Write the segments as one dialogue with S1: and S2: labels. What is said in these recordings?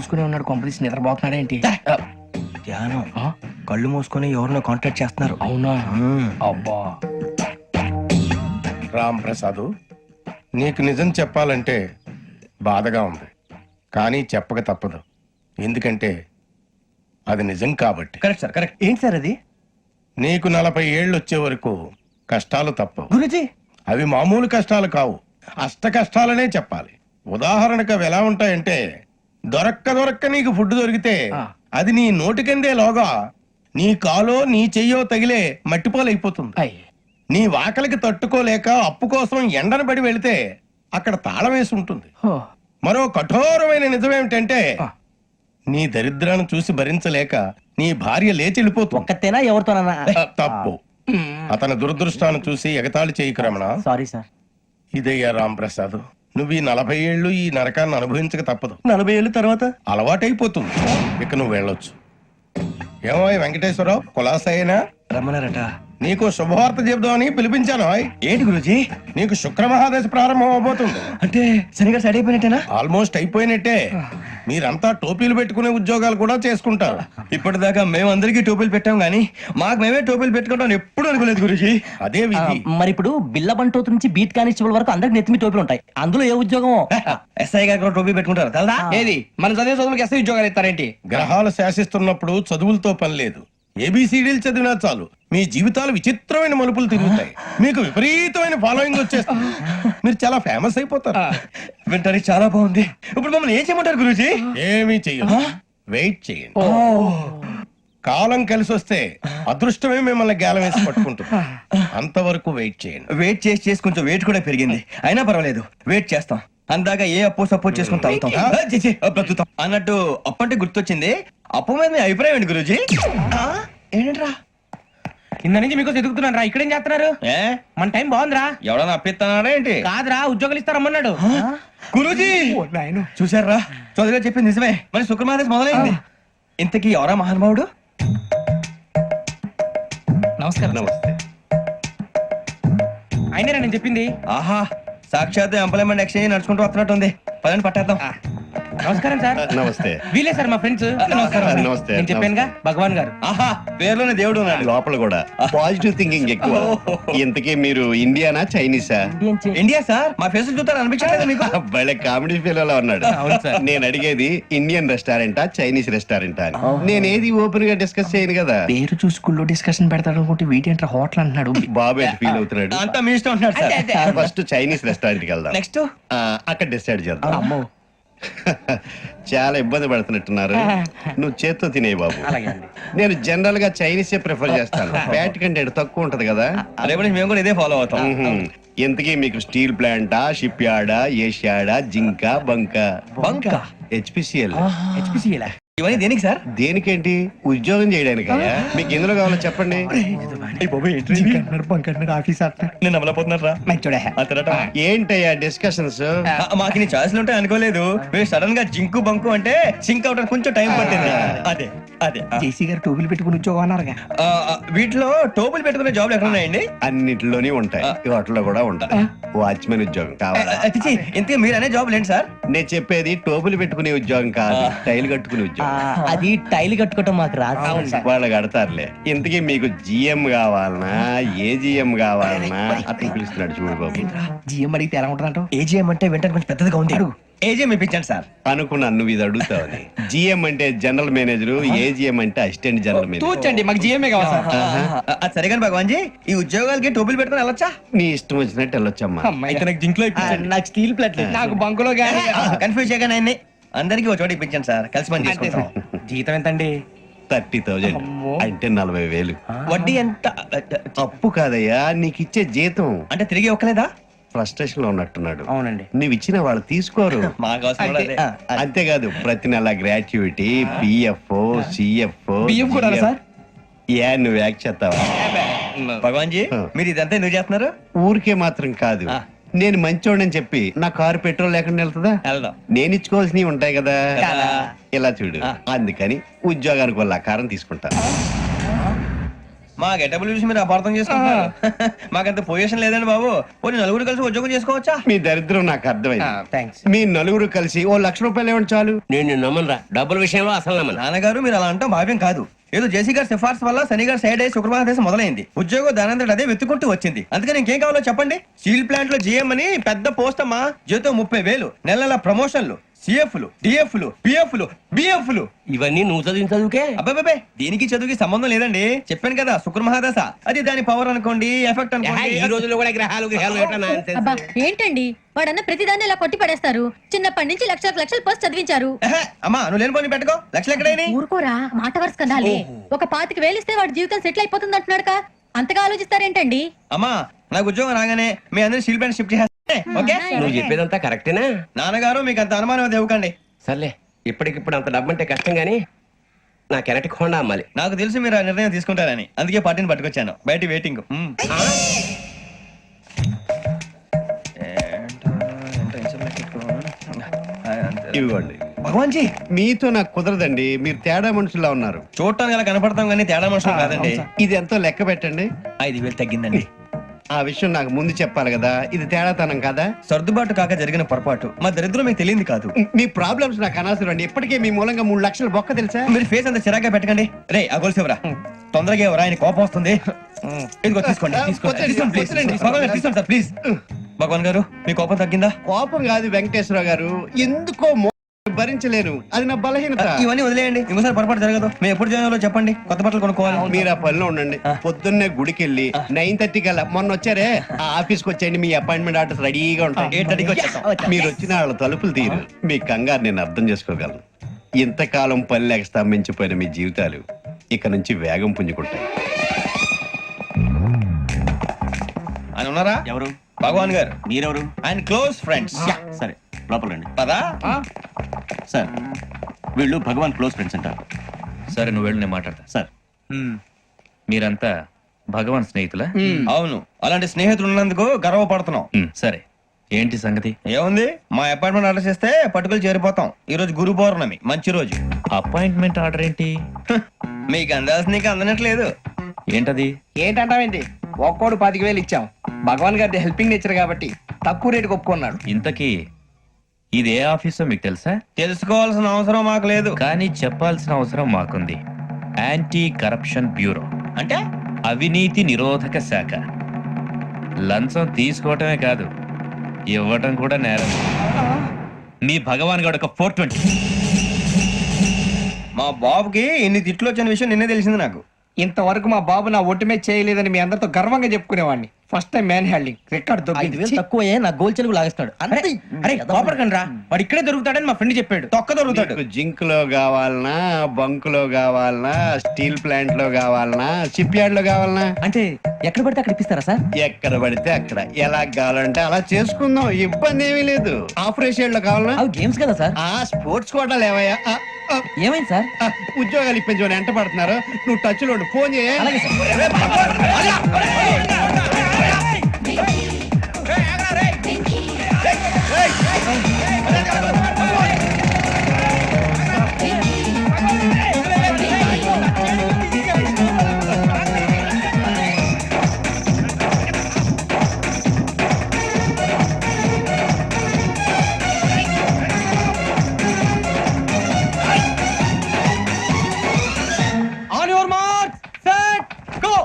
S1: మూసుకునే ఉన్నాడు, కొంపదీసి నిద్రపోతున్నాడు ఏంటి?
S2: ధ్యానం. కళ్ళు మూసుకొని ఎవరినో కాంటాక్ట్ చేస్తున్నారు.
S1: అవునా? అబ్బా.
S3: రామ్ ప్రసాద్, నీకు నిజం చెప్పాలంటే బాధగా ఉంది, కానీ చెప్పక తప్పదు. ఎందుకంటే అది నిజం కాబట్టి.
S2: Correct sir, correct. ఏంటి సార్ అది?
S3: నీకు 40 ఏళ్ళు వచ్చే వరకు కష్టాలు తప్పవు.
S2: గురుజీ,
S3: అవి మామూలు కష్టాలు కావు, అష్ట కష్టాలనే చెప్పాలి. ఉదాహరణకు అవి ఎలా ఉంటాయంటే, దొరక్క నీకు ఫుడ్ దొరికితే అది నీ నోటికందే లోగా నీ కాలో నీ చెయ్యో తగిలే మట్టిపాలైపోతుంది. నీ వాకలికి తట్టుకోలేక అప్పు కోసం ఎండను పడి వెళితే అక్కడ తాళం వేసి ఉంటుంది. మరో కఠోరమైన నిజమేమిటంటే, నీ దరిద్రాన్ని చూసి భరించలేక నీ భార్య లేచి వెళ్ళిపోతుంది.
S2: ఒక్కతేనా ఎవరితోనన్నా?
S3: తప్పు. అతని దురదృష్టాన్ని చూసి ఎగతాళి చేయకు రమణ.
S2: Sorry sir.
S3: ఇదయ్యా రాంప్రసాద్, నువ్వు ఈ 40 ఏళ్ళు ఈ నరకాన్ని అనుభవించక తప్పదు.
S2: 40 ఏళ్ళ తర్వాత
S3: అలవాటైపోతుంది. ఇక నువ్వు వెళ్ళొచ్చు. ఏమో వెంకటేశ్వరరావు, కులాసైనా
S2: రమ్మన్నారట.
S3: నీకు శుభవార్త చెబుదామని పిలిపించాను.
S2: ఏంటి గురుజీ?
S3: నీకు శుక్రమహాదశ ప్రారంభం అవబోతుంది.
S2: అంటే శనిగా సైడ్ అయిపోయినట్టేనా?
S3: ఆల్మోస్ట్ అయిపోయినట్టే. మీరంతా టోపీలు పెట్టుకునే ఉద్యోగాలు కూడా చేసుకుంటారు.
S2: ఇప్పటిదాకా మేమందరికీ టోపీలు పెట్టాం గానీ మాకు మేమే టోపీలు పెట్టుకుంటాం ఎప్పుడు అనుకోలేదు గురుజీ.
S3: అదే విధి.
S4: మరి ఇప్పుడు బిల్ల బంటోతు నుంచి బీట్ కానిస్టేబుల్ వరకు అందరికి నెత్తిమి టోపీలు ఉంటాయి. అందులో ఏ ఉద్యోగం?
S2: ఎస్ఐ గారు కూడా టోపీ పెట్టుకుంటారు తెలదా?
S1: ఏది మన చదివే చదువులకు ఎస్ఐ ఉద్యోగాలు ఇస్తారేంటి?
S3: గ్రహాలు శాసిస్తున్నప్పుడు చదువులతో పని లేదు. ఏబిసిడీలు చదివినా చాలు మీ జీవితాలు విచిత్రమైన మలుపులు తిరుగుతాయి. మీకు విపరీతమైన ఫాలోయింగ్ వచ్చేస్తుంది. మీరు చాలా ఫేమస్ అయిపోతారు.
S2: వింటానికి చాలా బాగుంది. ఇప్పుడు మమ్మల్ని ఏం చేయమంటారు గురూజీ?
S3: ఏమీ చెయ్యదు, వెయిట్ చేయండి. కాలం కలిసి వస్తే అదృష్టమే మిమ్మల్ని గేలం వేసి పట్టుకుంటుంది. అంతవరకు వెయిట్ చేయండి.
S2: వెయిట్ చేసి కొంచెం వెయిట్ కూడా పెరిగింది. అయినా పర్వాలేదు, వెయిట్ చేస్తాం. అందాక ఏ అప్పు సపోర్ట్ చేసుకుని తాగుతాం, బ్రతుకుతాం అన్నట్టు. అప్పు అంటే గుర్తొచ్చింది. అప్పు మీద మీ అభిప్రాయం ఏంటి గురూజీ? ఏంటరా
S1: కింద నుంచి మీకు ఎదుగుతున్నాను రా. ఇక్కడేం చేస్తున్నారు? మన టైం బాగుందిరా.
S2: ఎవడన్నా అప్పిస్తున్నాడా ఏంటి?
S1: కాదురా, ఉద్యోగాలు ఇస్తారమ్మన్నాడు
S2: గురూజీ. చూసారా, చౌదరిగా చెప్పింది నిజమే. మరి శుక్రమాదేశ్ మొదలైంది. ఇంతకీ ఎవరా మహానుభావుడు?
S1: నమస్కారం.
S3: నమస్తే.
S1: అయినరా నేను చెప్పింది?
S2: ఆహా, సాక్షాత్ ఎంప్లాయ్మెంట్ ఎక్స్చేంజ్ నడుచుకుంటూ వస్తున్నట్టు ఉంది. పదండి పట్టేద్దాం.
S1: నమస్కారం సార్.
S3: నమస్తే.
S1: వీలే సార్ మా ఫ్రెండ్స్. నమస్కారం.
S3: నమస్తే.
S1: నేను చెప్పానుగా, భగవాన్ గారు.
S2: ఆహా, పేర్లోనే దేవుడు ఉన్నాడు.
S5: లోపల కూడా పాజిటివ్ థింకింగ్ ఎక్కువ. ఇంతకీ మీరు ఇండియానా చైనీసా?
S2: India sir. మా ఫేస్ చూస్తారు అనిపించలేదు మీకు?
S5: భలే కామెడీ ఫీల్ అలా ఉన్నాడు. నేను అడిగేది ఇండియన్ రెస్టారెంటా చైనీస్ రెస్టారెంటా అని. నేను ఏది ఓపెన్ గా డిస్కస్ చేయను కదా.
S1: పేరు చూసి స్కూల్లో డిస్కషన్ పెడతాడు అనుకుంటే వీటేంట్రా హోటల్ అంటున్నాడు.
S5: బాబు ఎట్ ఫీల్ అవుతున్నాడు.
S2: అంతా మీ ఇష్టం ఉంటున్నాడు సార్.
S5: ఫస్ట్ చైనీస్ రెస్టారెంట్ కి వెళ్దాం.
S2: నెక్స్ట్
S5: అక్కడ డిసైడ్ చేద్దాం. చాలా ఇబ్బంది పడుతున్నట్టున్నారు. నువ్వు చేత్తో తినే బాబు. నేను జనరల్ గా చైనీసే ప్రిఫర్ చేస్తాను. ఫ్యాట్ కంటెంట్ తక్కువ ఉంటది కదా.
S2: రేపు నుంచి మేము కూడా ఇదే ఫాలో అవుతాం.
S5: ఇంతకీ మీకు స్టీల్ ప్లాంటా, షిప్ యార్డా, ఏషియాడా, జింక, బంకా? హెచ్పిసిఎల్.
S2: ఇవన్నీ దేనికి సార్?
S5: దేనికేంటి? ఉద్యోగం చేయడానికి. మీకు ఎందులో కావాలో చెప్పండి.
S2: నేను అమలపోతున్నారా?
S5: ఏంటయ్యా డిస్కషన్స్?
S2: మాకు నీ ఛాయిస్లు ఉంటాయి అనుకోలేదు. మీరు సడన్ గా జింకు బంకు అంటే సింక్ అవడానికి కొంచెం టైం పట్టింది. అదే అదే
S1: జేసీ గారు టోపీలు పెట్టుకుని ఉద్యోగం అన్నారుగా.
S2: వీటిలో టోపులు పెట్టుకునే జాబ్లు ఎక్కడ ఉన్నాయండి?
S5: అన్నిటిలోనే ఉంటాయి, వాటిలో కూడా ఉంటాయి. వాచ్మెన్ ఉద్యోగం కావాలా?
S2: ఇంతకీ మీరు అనే జాబ్ ఏంటి సార్?
S5: నేను చెప్పేది టోపులు పెట్టుకునే ఉద్యోగం కాదు, టైల్ కట్టుకునే ఉద్యోగం.
S4: అది టైల్ కట్టుకోవటం మాకు రాదు.
S5: వాళ్ళు కడతారులే. ఇంతకీ మీకు జిఎం కావాలనా, ఏజిఎం కావాలనా? అతను పిలుస్తున్నాడు చూడు బాబు.
S1: జిఎం అడిగితే ఎలా ఉంటుందంట?
S2: ఏజీఎం అంటే వెంటనే కొంచెం పెద్దదిగా ఉంది. ఏజీఎం ఇప్పించండి సార్.
S5: అనుకున్నాను నువ్వు ఇది అడుగుతావని. జిఎం అంటే జనరల్ మేనేజర్, ఏజిఎం అంటే అసిస్టెంట్ జనరల్ మేనేజర్.
S1: తూచండి, మాకు జిఎంఏ కావాలి సార్.
S2: అది సరే కానీ భగవాన్ జీ, ఈ ఉద్యోగాలకి టోపులు పెట్టుకుని వెళ్ళొచ్చా?
S5: నీ ఇష్టం వచ్చినట్టు వెళ్ళొచ్చమ్మా.
S2: అయితే నాకు జింక్ లో
S4: నాకు స్టీల్ ప్లేట్,
S1: నాకు బంకులో గానీ.
S2: కన్ఫ్యూజ్ చేయగానే ఆయన్ని అందరికీ ఒక చోట ఇప్పించండి సార్. కలిసి పని చేసుకుంటాం.
S1: జీతం ఎంతండి?
S5: 30,000 అంటే 40,000.
S2: వడ్డీ ఎంత?
S5: అప్పు కాదయ్యా, నీకు ఇచ్చే జీతం.
S2: అంటే తిరిగి ఒక్కలేదా?
S5: ఫ్రస్ట్రేషన్ లో ఉన్నట్టున్నాడు.
S1: అవునండి.
S5: నువ్వు ఇచ్చిన వాళ్ళు తీసుకోరు.
S2: మాకు అవసరం కూడా అదే.
S5: అంతేకాదు ప్రతి నెల గ్రాట్యుటీ, పిఎఫ్, సిఎఫ్.
S1: బియ్యం కూడా సార్?
S5: నువ్వు యాక్ట్ చేస్తావా?
S2: భగవాన్ జీ, మీరు ఇదంతా ఎందుకు చేస్తున్నారు?
S5: ఊరికే మాత్రం కాదు, నేను మంచోడని చెప్పి నా కారు పెట్రోల్ లేకుండా వెళ్తుందా?
S2: వెళ్దాం.
S5: నేను ఇచ్చుకోవాల్సినవి ఉంటాయి కదా. ఇలా చూడు, అందుకని ఉద్యోగానికి వాళ్ళ ఆకారం తీసుకుంటా.
S2: మా గెటబుల్ చూసి మీరు అపార్థం చేసుకుంటున్నారు. మాకంత పొజిషన్ లేదండి బాబు. పోనీ నలుగురు కలిసి ఉద్యోగం చేసుకోవచ్చా?
S5: మీ దరిద్రం నాకు అర్థమైంది.
S1: థ్యాంక్స్.
S5: మీ నలుగురు కలిసి ఓ ₹1,00,000 ఇవ్వండి చాలు.
S6: నేను నమ్మనరా, డబ్బుల విషయంలో అసలు నమ్మను.
S2: నాన్నగారు మీరు అలా అంటాం భావ్యం కాదు. ఏదో జేసీ గారి సిఫార్సు వల్ల శని గారు సైడ్ అయ్యి శుక్రవారం దేశం మొదలైంది. ఉద్యోగం దానంతటి అదే వెతుకుంటూ వచ్చింది. అందుకని ఇంకేం కావాలో చెప్పండి. స్టీల్ ప్లాంట్ లో జీఎం అని పెద్ద పోస్ట్ అమ్మా. జీతం 30,000, నెల నెల ప్రమోషన్లు, సిఎఫ్లు, డిఎఫ్లు, పిఎఫ్లు, బిఎఫ్లు.
S6: ఇవన్నీ నువ్వు చదివిన చదువుకే.
S2: అబ్బాబే దీనికి చదువుకి సంబంధం లేదండి. చెప్పాను కదా శుక్ర మహాదశ. అది దాని పవర్ అనుకోండి, ఎఫెక్ట్
S6: ఈ
S2: అనుకోండి.
S6: రోజుల్లో కూడా గ్రహాలు ఏటా nonsense.
S7: అబ్బా ఏంటండి వాడన్న ప్రతిదాన్ని ఇలా కొట్టి పడేస్తారు. చిన్నప్పటి నుంచి లక్షలకు లక్షలు పోస్ట్ చదివించారు.
S2: ఎహె, అమ్మా నువ్వు లేని పోనీ పెట్టుకో. లక్షలు ఎక్కడైనా
S7: ఊరుకోరా, మాట వరుస కదాలే. ఒక 25,000 ఇస్తే వాడి జీవితం సెటిల్ అయిపోతుంది అంటున్నాడు. అంతగా ఆలోచిస్తారేంటండి?
S2: అమ్మా నాకు ఉద్యోగం రాగానే మీ అందరూ స్టీల్ ప్లాంట్ షిఫ్ట్ చేస్తే ఓకే.
S6: నువ్వు చెప్పేదంతా కరెక్టేనా?
S2: నాన్నగారు మీకు అంత అనుమానం అది ఇవ్వకండి.
S6: సర్లే, ఇప్పటికిప్పుడు అంత డబ్బు అంటే కష్టం గానీ నా కెనటిక్ హోండా అమ్మాలి.
S2: నాకు తెలుసు మీరు ఆ నిర్ణయం తీసుకుంటారని, అందుకే పార్టీని పట్టుకొచ్చాను. బయట వెయిటింగ్.
S5: ఇవ్వండి.
S2: భగవాన్ జీ
S5: మీతో నాకు కుదరదండి, మీరు తేడా మనుషుల్లా ఉన్నారు.
S2: చూడటానికి అలా కనపడతాం కానీ తేడా మనుషులు కాదండి.
S5: ఇది ఎంతో లెక్క పెట్టండి.
S2: 5,000 తగ్గిందండి.
S5: ఆ విషయం నాకు ముందు చెప్పాలి కదా, ఇది తేడాతనం కదా.
S2: సర్దుబాటు కాక జరిగిన పొరపాటు. మా దరిద్రం మీకు తెలియంది కాదు.
S5: మీ ప్రాబ్లమ్స్ నాకు అనవసరం అండి. ఇప్పటికే మీ మూలంగా 3 లక్షలు బొక్క తెలుసా.
S2: మీరు ఫేస్ అంత చిరాగ్గా పెట్టకండి. రే ఆ గొలుసేవరా, తొందరగా ఎవరా, ఆయన కోపం వస్తుంది. ఇదిగో తీసుకోండి, తీసుకోండి, తీసుకోండి, please. భగవాన్ గారు తీసుకోండి సార్ ప్లీజ్. భగవాన్ గారు మీ కోపం తగ్గిందా?
S5: కోపం కాదు వెంకటేశ్వర గారు, ఎందుకో భరించలేను, అది నా బలహీనత.
S2: ఇవన్నీ వదిలేయండి, ఇంకోసారి పొరపాటు జరగదు. మేము ఎప్పుడు జాయిన్ చెప్పండి, కొత్త బట్టలు కొనుక్కోవాలి.
S5: మీరు ఆ పనిలో ఉండండి. పొద్దున్నే గుడికి వెళ్ళి 9:30 కల్లా, మొన్న వచ్చారే ఆ ఆఫీస్కి వచ్చేయండి. మీ అపాయింట్మెంట్ ఆర్డర్స్ రెడీగా ఉంటాయి.
S2: 8:30కి వచ్చేస్తాం.
S5: మీరు వచ్చిన వాళ్ళ తలుపులు తీరు. మీ కంగారు నేను అర్థం చేసుకోగలను. ఇంతకాలం పని లేక స్తంభించిపోయిన మీ జీవితాలు ఇక నుంచి వేగం పుంజుకుంటాయి.
S2: ఆయన ఉన్నారా?
S8: ఎవరు?
S2: భగవాన్ గారు.
S8: మీరెవరు?
S2: ఆయన క్లోజ్ ఫ్రెండ్స్.
S8: సరే లోపల రండి.
S2: పదా
S8: సార్ వీళ్ళు భగవాన్ క్లోజ్ ఫ్రెండ్స్ అంటారు.
S9: సరే నువ్వు వెళ్ళు, నేను మాట్లాడతా.
S8: సార్
S9: మీరంతా భగవాన్ స్నేహితులా?
S2: అవును, అలాంటి స్నేహితులు ఉన్నందుకు గర్వపడుతున్నాం.
S9: సరే ఏంటి సంగతి?
S2: ఏముంది, మా అపాయింట్మెంట్ ఆర్డర్ చేస్తే పట్టుకులు చేరిపోతాం. ఈ రోజు గురు పౌర్ణమి, మంచి రోజు.
S9: అపాయింట్మెంట్ ఆర్డర్ ఏంటి?
S2: మీకు అందాల్సిన నీకు అందనట్లేదు.
S9: ఏంటది?
S1: ఏంటంటావేంటి? ఒక్కోడు 25,000 ఇచ్చాం. భగవాన్ గారి హెల్పింగ్ నేచర్ కాబట్టి తక్కువ రేటుకి ఒప్పుకున్నాడు.
S9: ఇంతకీ ఇది ఏ ఆఫీసో మీకు తెలుసా?
S2: తెలుసుకోవాల్సిన అవసరం మాకు లేదు.
S9: కానీ చెప్పాల్సిన అవసరం మాకుంది. యాంటీ కరప్షన్ బ్యూరో,
S2: అంటే
S9: అవినీతి నిరోధక శాఖ. లంచం తీసుకోవటమే కాదు, ఇవ్వటం కూడా నేరం. మీ భగవాన్ గారు ఒక 420.
S2: మా బాబుకి ఇన్ని తిట్లు వచ్చిన విషయం నిన్నే తెలిసింది నాకు.
S1: ఇంతవరకు మా బాబు నా ఒట్టుమే చేయలేదని మీ అందరితో గర్వంగా చెప్పుకునేవాడిని. First time man handing record
S4: 5,000 తక్కువే, నా గోల్ చెలుగు లాగేస్తాడు.
S1: అరే కోపడకండి రా, వాడు ఇక్కడే దొరుకుతాడని మా ఫ్రెండ్ చెప్పాడు.
S2: తొక్క దొరుకుతాడు.
S5: మీకు జింక్ లో కావాలనా, బంక్ లో కావాలనా, స్టీల్ ప్లాంట్ లో కావాలనా, షిప్ యార్డ్ లో కావాలనా?
S4: అంటే ఎక్కడ పడితే అక్కడ ఇప్పిస్తారా సార్?
S5: ఎక్కడ పడితే అక్కడ, ఎలా కావాలంటే అలా చేసుకుందాం, ఇబ్బంది ఏమీ లేదు. ఆపరేషన్ లో కావాలనా?
S4: అవి గేమ్స్ కదా సార్.
S5: ఆ స్పోర్ట్స్ కోటా లేవయ్యా.
S4: ఏమైంది సార్?
S5: ఉద్యోగాలు ఇప్పించమని ఎంట పడుతున్నారు. నువ్వు టచ్ లో ఉండు, ఫోన్ చేయ.
S4: అలాగే sir.
S2: On your mark, set, go.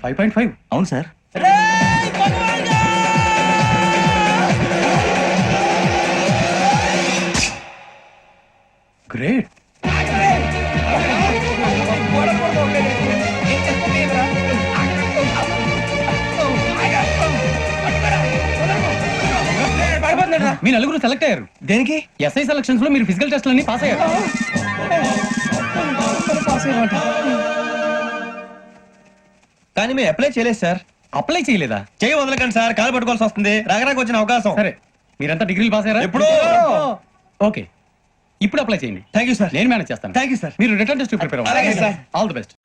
S8: 5.5 అవును సార్.
S3: గ్రేట్.
S8: మీ నలుగురు సెలెక్ట్ అయ్యారు.
S2: దేనికి?
S8: ఎస్ఐ సెలక్షన్స్ లో మీరు ఫిజికల్ టెస్ట్ అన్ని పాస్ అయ్యారు.
S2: కానీ మేము అప్లై చేయలేదు సార్.
S8: అప్లై చేయలేదా?
S2: చేయి వదలకండి సార్, కాలు పట్టుకోవాల్సి వస్తుంది. రాగరాకు వచ్చిన అవకాశం.
S8: సరే, మీరంతా డిగ్రీలు పాస్ అయ్యారా?
S2: ఎప్పుడో.
S8: ఓకే, ఇప్పుడు అప్లై చేయండి.
S2: Thank you sir.
S8: నేను మేనేజ్ చేస్తాను.
S2: Thank you sir.
S8: మీరు రిటర్న్ టెస్ట్ ప్రిపేర్
S2: అలాగే సార్.
S8: All the best.